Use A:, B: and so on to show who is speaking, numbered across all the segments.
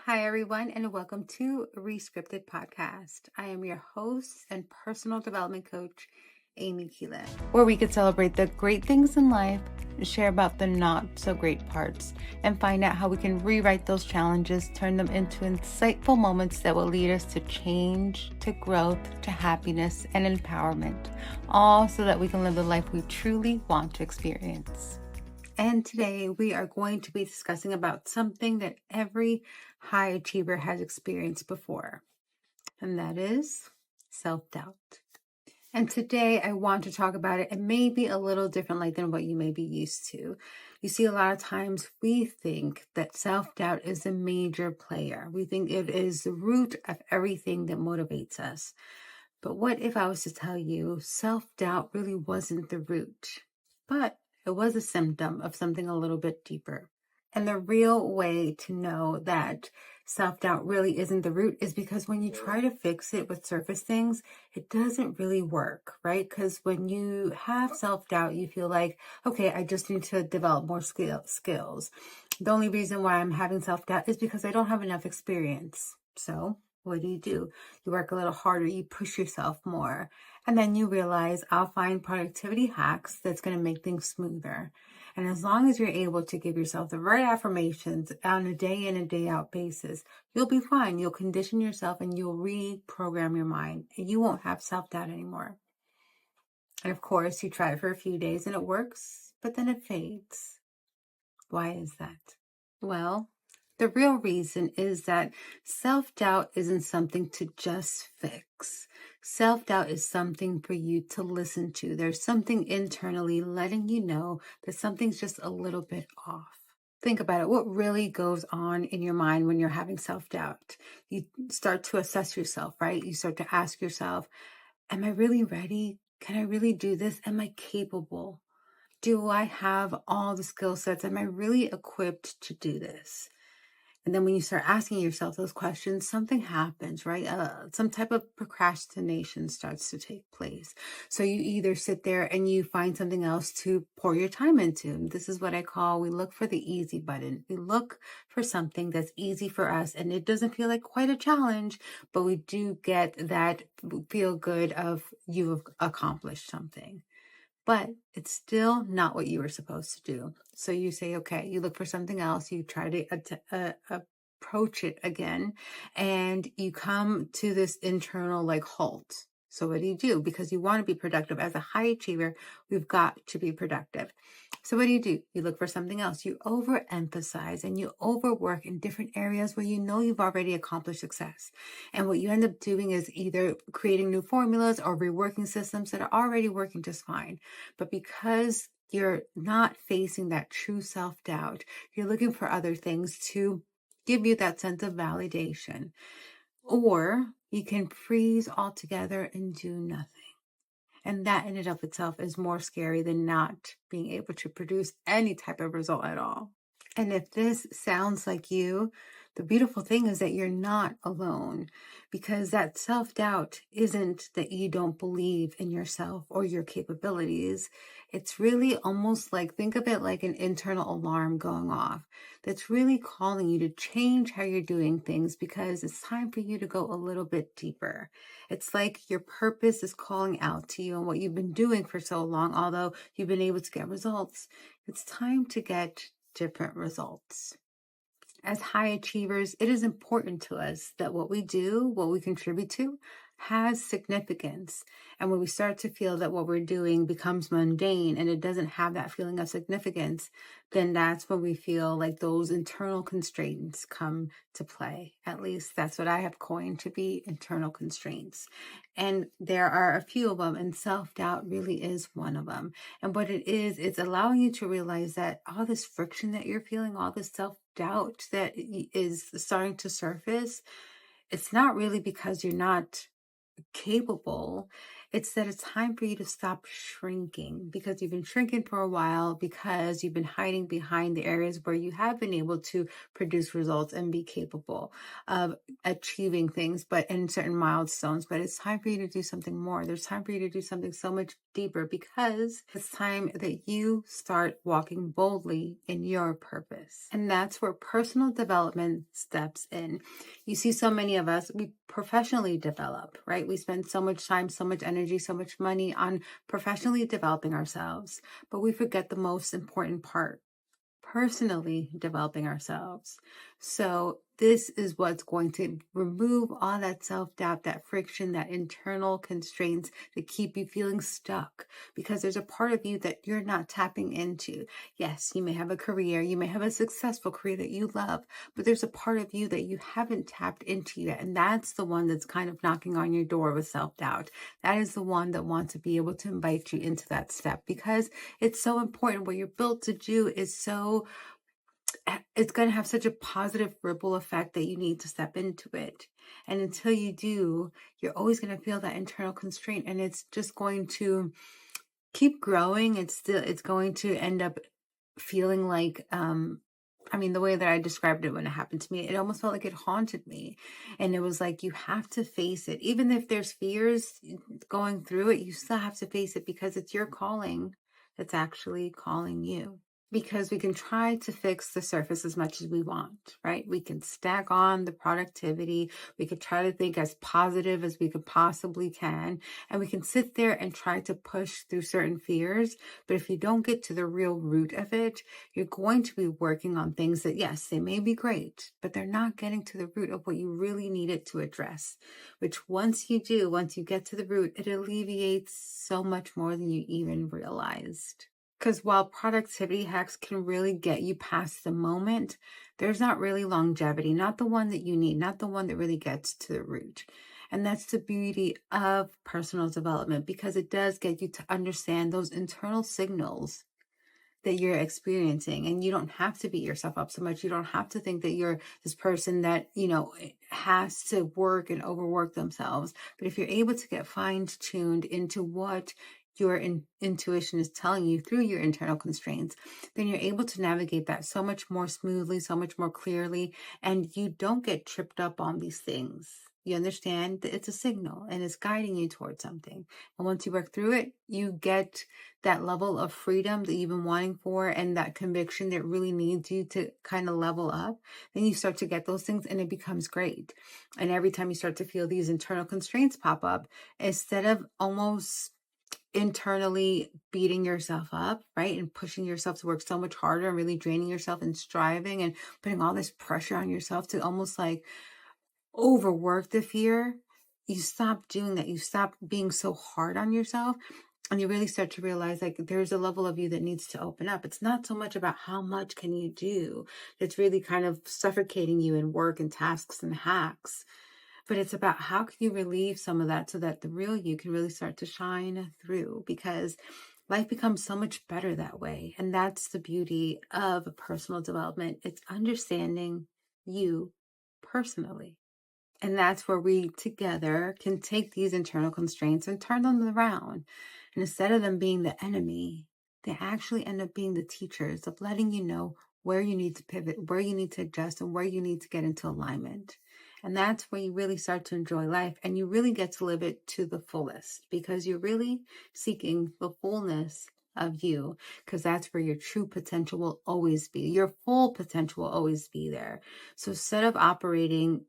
A: Hi, everyone, and welcome to Rescripted Podcast. I am your host and personal development coach, Amy Keelan, where we could celebrate the great things in life, share about the not so great parts, and find out how we can rewrite those challenges, turn them into insightful moments that will lead us to change, to growth, to happiness, and empowerment, all so that we can live the life we truly want to experience. And today we are going to be discussing about something that every high achiever has experienced before, and that is self-doubt. And today I want to talk about it. It may be a little differently than what you may be used to. You see, a lot of times we think that self-doubt is a major player. We think it is the root of everything that motivates us. But what if I was to tell you self-doubt really wasn't the root, but it was a symptom of something a little bit deeper? And the real way to know that self-doubt really isn't the root is because when you try to fix it with surface things, it doesn't really work, right? Because when you have self-doubt, you feel like, okay, I just need to develop more skills. The only reason why I'm having self-doubt is because I don't have enough experience. So what do? You work a little harder, you push yourself more, and then you realize I'll find productivity hacks that's going to make things smoother. And as long as you're able to give yourself the right affirmations on a day in and day out basis, you'll be fine. You'll condition yourself and you'll reprogram your mind, and you won't have self-doubt anymore. And of course, you try it for a few days and it works, but then it fades. Why is that? Well, the real reason is that self-doubt isn't something to just fix. Self-doubt is something for you to listen to. There's something internally letting you know that something's just a little bit off. Think about it. What really goes on in your mind when you're having self-doubt? You start to assess yourself, right? You start to ask yourself, am I really ready? Can I really do this? Am I capable? Do I have all the skill sets? Am I really equipped to do this? And then when you start asking yourself those questions, something happens, right? Some type of procrastination starts to take place. So you either sit there and you find something else to pour your time into. This is what I call, we look for the easy button. We look for something that's easy for us, and it doesn't feel like quite a challenge, but we do get that feel good of you've accomplished something. But it's still not what you were supposed to do. So you say, okay, you look for something else. You try to approach it again, and you come to this internal halt. So what do? Because you want to be productive. As a high achiever, we've got to be productive. So what do? You look for something else. You overemphasize and you overwork in different areas where you know you've already accomplished success. And what you end up doing is either creating new formulas or reworking systems that are already working just fine. But because you're not facing that true self-doubt, you're looking for other things to give you that sense of validation. Or you can freeze altogether and do nothing. And that in and of itself is more scary than not being able to produce any type of result at all. And if this sounds like you, the beautiful thing is that you're not alone, because that self-doubt isn't that you don't believe in yourself or your capabilities. It's really almost like, think of it like an internal alarm going off that's really calling you to change how you're doing things, because it's time for you to go a little bit deeper. It's like your purpose is calling out to you, and what you've been doing for so long, although you've been able to get results, it's time to get different results. As high achievers, it is important to us that what we do, what we contribute to, has significance. And when we start to feel that what we're doing becomes mundane and it doesn't have that feeling of significance, then that's when we feel like those internal constraints come to play. At least that's what I have coined to be internal constraints. And there are a few of them, and self-doubt really is one of them. And what it is, it's allowing you to realize that all this friction that you're feeling, all this self-doubt that is starting to surface, it's not really because you're not capable. It's that it's time for you to stop shrinking, because you've been shrinking for a while because you've been hiding behind the areas where you have been able to produce results and be capable of achieving things, but in certain milestones. But it's time for you to do something more. There's time for you to do something so much deeper, because it's time that you start walking boldly in your purpose. And that's where personal development steps in. You see, so many of us, we professionally develop, right? We spend so much time, so much energy, so much money on professionally developing ourselves, but we forget the most important part: personally developing ourselves. So this is what's going to remove all that self-doubt, that friction, that internal constraints that keep you feeling stuck, because there's a part of you that you're not tapping into. Yes, you may have a career, you may have a successful career that you love, but there's a part of you that you haven't tapped into yet. And that's the one that's kind of knocking on your door with self-doubt. That is the one that wants to be able to invite you into that step, because it's so important. What you're built to do is it's going to have such a positive ripple effect that you need to step into it. And until you do, you're always going to feel that internal constraint, and it's just going to keep growing. It's going to end up feeling like, the way that I described it when it happened to me, it almost felt like it haunted me. And it was like, you have to face it. Even if there's fears going through it, you still have to face it, because it's your calling that's actually calling you. Because we can try to fix the surface as much as we want, right? We can stack on the productivity. We could try to think as positive as we could possibly can. And we can sit there and try to push through certain fears. But if you don't get to the real root of it, you're going to be working on things that, yes, they may be great, but they're not getting to the root of what you really needed to address, which once you get to the root, it alleviates so much more than you even realized. Because while productivity hacks can really get you past the moment, there's not really longevity, not the one that you need, not the one that really gets to the root. And that's the beauty of personal development, because it does get you to understand those internal signals that you're experiencing. And you don't have to beat yourself up so much. You don't have to think that you're this person that, has to work and overwork themselves. But if you're able to get fine-tuned into what your intuition is telling you through your internal constraints, then you're able to navigate that so much more smoothly, so much more clearly, and you don't get tripped up on these things. You understand that it's a signal and it's guiding you towards something. And once you work through it, you get that level of freedom that you've been wanting for, and that conviction that really needs you to kind of level up. Then you start to get those things, and it becomes great. And every time you start to feel these internal constraints pop up, instead of almost internally beating yourself up, right, and pushing yourself to work so much harder and really draining yourself and striving and putting all this pressure on yourself to almost like overwork the fear, you stop doing that. You stop being so hard on yourself, and you really start to realize like there's a level of you that needs to open up. It's not so much about how much can you do that's really kind of suffocating you in work and tasks and hacks. But it's about how can you relieve some of that so that the real you can really start to shine through, because life becomes so much better that way. And that's the beauty of personal development. It's understanding you personally. And that's where we together can take these internal constraints and turn them around. And instead of them being the enemy, they actually end up being the teachers of letting you know where you need to pivot, where you need to adjust, and where you need to get into alignment. And that's where you really start to enjoy life, and you really get to live it to the fullest, because you're really seeking the fullness of you, because that's where your true potential will always be. Your full potential will always be there. So instead of operating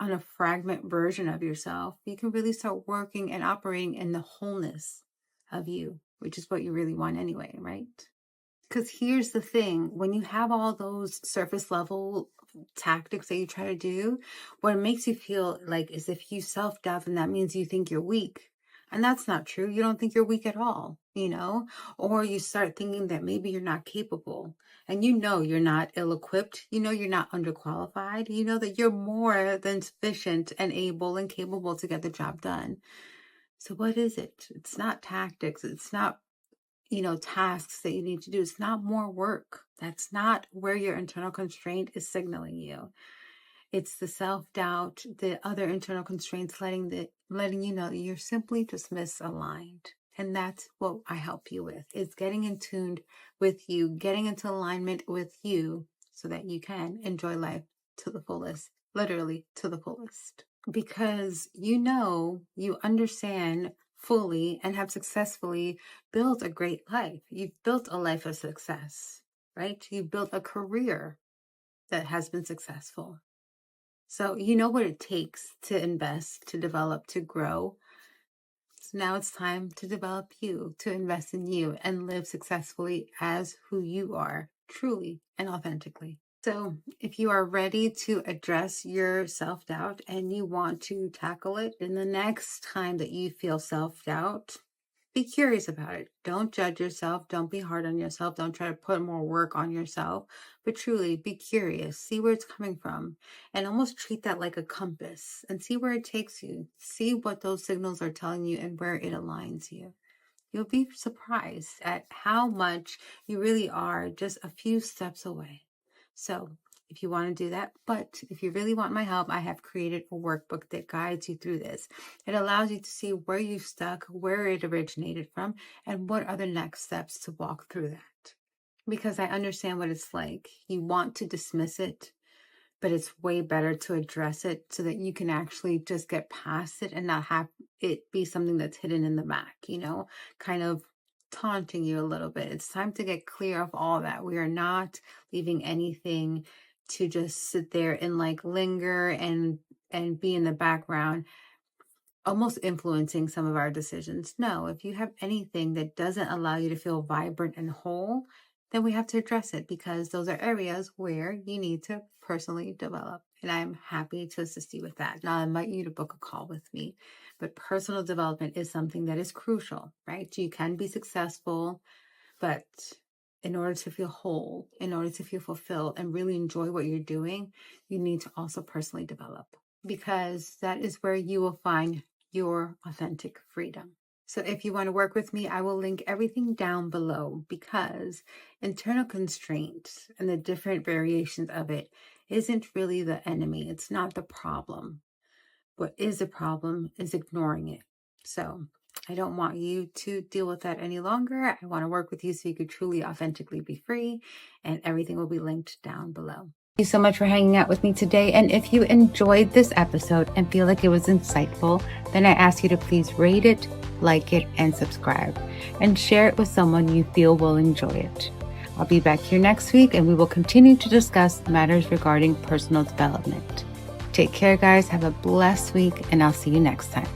A: on a fragment version of yourself, you can really start working and operating in the wholeness of you, which is what you really want anyway, right? Because here's the thing, when you have all those surface level tactics that you try to do, what it makes you feel like is if you self-doubt, then that means you think you're weak. And that's not true. You don't think you're weak at all, or you start thinking that maybe you're not capable, and you're not ill-equipped, you're not underqualified, that you're more than sufficient and able and capable to get the job done. So what is it? It's not tactics. It's not tasks that you need to do. It's not more work. That's not where your internal constraint is signaling you. It's the self-doubt, the other internal constraints letting you know that you're simply just misaligned. And that's what I help you with. It's getting in tune with you, getting into alignment with you so that you can enjoy life to the fullest, literally to the fullest. Because you understand fully and have successfully built a great life. You've built a life of success, right? You've built a career that has been successful. So you know what it takes to invest, to develop, to grow. So now it's time to develop you, to invest in you and live successfully as who you are, truly and authentically. So if you are ready to address your self-doubt and you want to tackle it, then the next time that you feel self-doubt, be curious about it. Don't judge yourself. Don't be hard on yourself. Don't try to put more work on yourself, but truly be curious. See where it's coming from and almost treat that like a compass and see where it takes you. See what those signals are telling you and where it aligns you. You'll be surprised at how much you really are just a few steps away. So if you want to do that, but if you really want my help, I have created a workbook that guides you through this. It allows you to see where you've stuck, where it originated from, and what are the next steps to walk through that. Because I understand what it's like. You want to dismiss it, but it's way better to address it so that you can actually just get past it and not have it be something that's hidden in the back, kind of taunting you a little bit. It's time to get clear of all that. We are not leaving anything to just sit there and linger and be in the background, almost influencing some of our decisions. No, if you have anything that doesn't allow you to feel vibrant and whole, then we have to address it because those are areas where you need to personally develop. And I'm happy to assist you with that. Now, I invite you to book a call with me. But personal development is something that is crucial, right? You can be successful, but in order to feel whole, in order to feel fulfilled and really enjoy what you're doing, you need to also personally develop because that is where you will find your authentic freedom. So if you want to work with me, I will link everything down below because internal constraint and the different variations of it isn't really the enemy. It's not the problem. What is the problem is ignoring it. So I don't want you to deal with that any longer. I want to work with you so you could truly, authentically be free, and everything will be linked down below. Thank you so much for hanging out with me today. And if you enjoyed this episode and feel like it was insightful, then I ask you to please rate it, like it, and subscribe, and share it with someone you feel will enjoy it. I'll be back here next week, and we will continue to discuss matters regarding personal development. Take care, guys. Have a blessed week, and I'll see you next time.